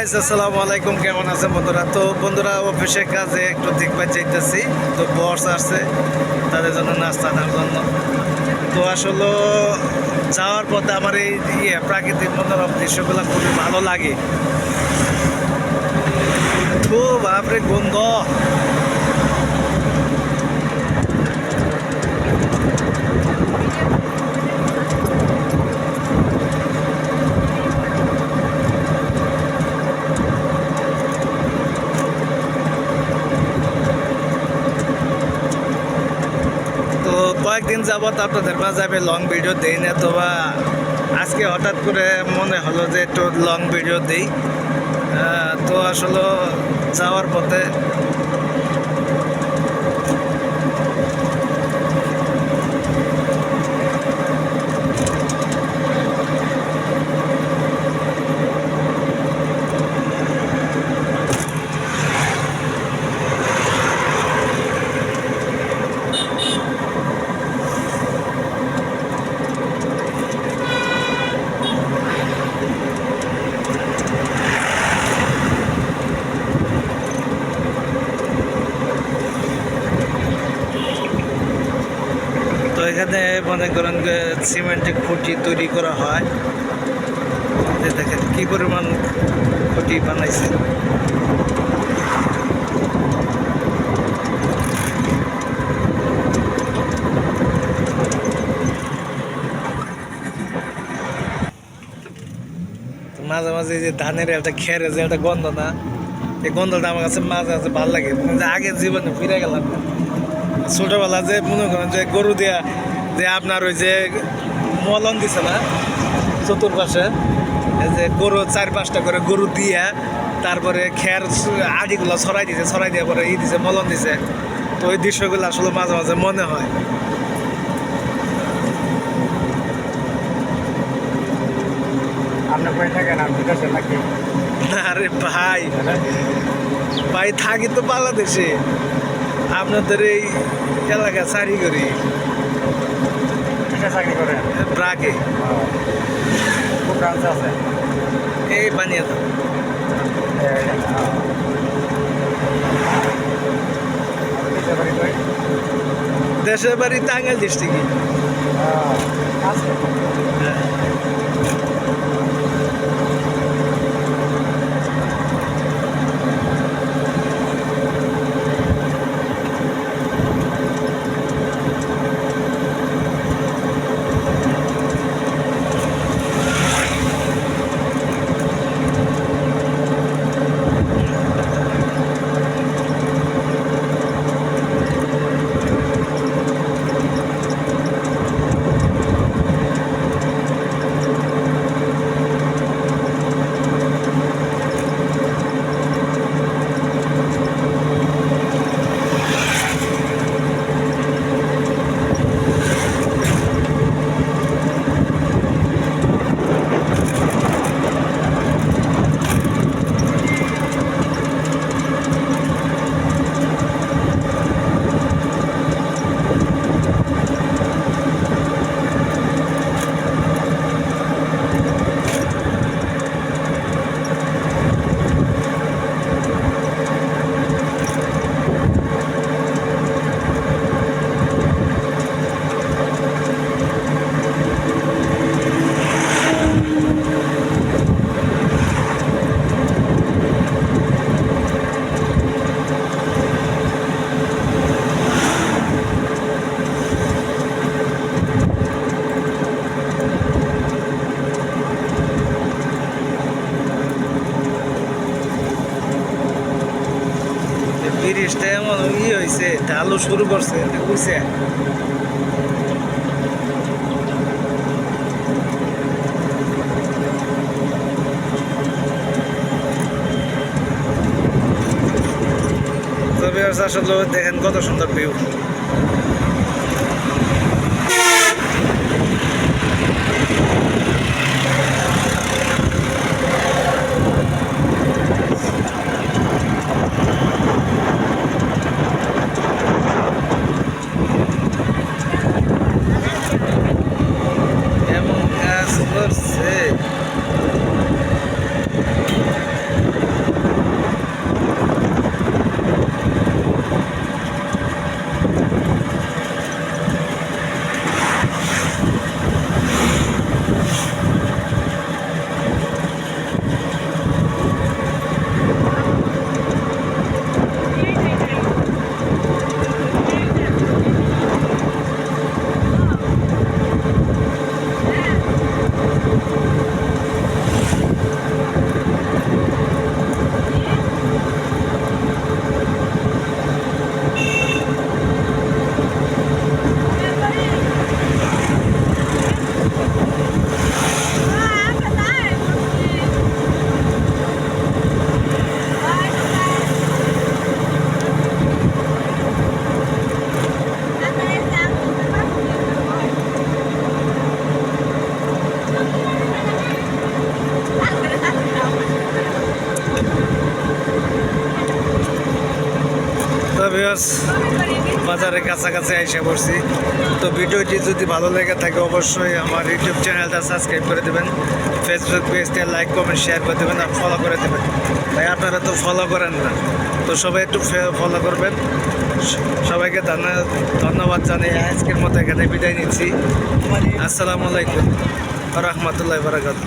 Guys আসসালামু আলাইকুম, কেমন আছেন বন্ধুরা? তো বন্ধুরা অফিসে কাজে একটু দেখবার চাইতেছি, তো বস আসছে তাদের জন্য নাস্তা আনার জন্য। তো আসলে যাওয়ার পথে আমার এই প্রাকৃতিক মনোরম দৃশ্যগুলো খুবই ভালো লাগে। তো বাপরে গন্ধ! কয়েকদিন যাবত আপনাদের মাঝে আমি লং ভিডিও দিই না, তো আজকে হঠাৎ করে মনে হলো যে একটু লং ভিডিও দিই। তো আসলে যাওয়ার পথে এখানে মনে করেন যে সিমেন্টের খুঁটি তৈরি করা হয়। দেখেন কি পরিমাণ খুঁটি বানাইছে। মাঝে মাঝে যে ধানের একটা খেরে যে একটা গন্ধ না, এই গন্ধটা আমার কাছে মাঝে মাঝে ভালো লাগে। আগের জীবনে ফিরে গেলাম। ছোটবেলা যে মনে করেন যে গরু দিয়া যে আপনার ওই যে মলন দিছে না চতুর্পাশে, যে গরু 4-5টা করে গরু দিয়া তারপরে খের আড়িগুলো ছড়াই দিছে, ছড়াই দিয়ে পরে দিছে মলন দিছে। তো ওই দৃশ্যগুলো আসলে মাঝে মাঝে মনে হয়। আরে ভাই, ভাই থাকি তো বাংলাদেশে, আপনাদের এই এলাকা চাকরি করি। ব্রাকে এই বানিয়ে দাও। দেশের বাড়ি টাঙ্গাইল ডিস্ট্রিক্টে। ব্রিজটা এমন হয়েছে, ঢালু শুরু করছে বুঝছে। তবে আসলে দেখেন কত সুন্দর ভিউ। করছে ভিউয়ার্স বাজারের কাছাকাছি এসে পড়ছি। তো ভিডিওটি যদি ভালো লেগে থাকে অবশ্যই আমার ইউটিউব চ্যানেলটা সাবস্ক্রাইব করে দেবেন, ফেসবুক পেজটা লাইক কমেন্ট শেয়ার করে দেবেন আর ফলো করে দেবেন। ভাই আপনারা তো ফলো করেন না, তো সবাই একটু ফলো করবেন। সবাইকে ধন্যবাদ জানিয়ে আজকের মতো এখানে বিদায় নিচ্ছি। আসসালামু আলাইকুম ওয়া রাহমাতুল্লাহি ওয়া বারাকাতুহু।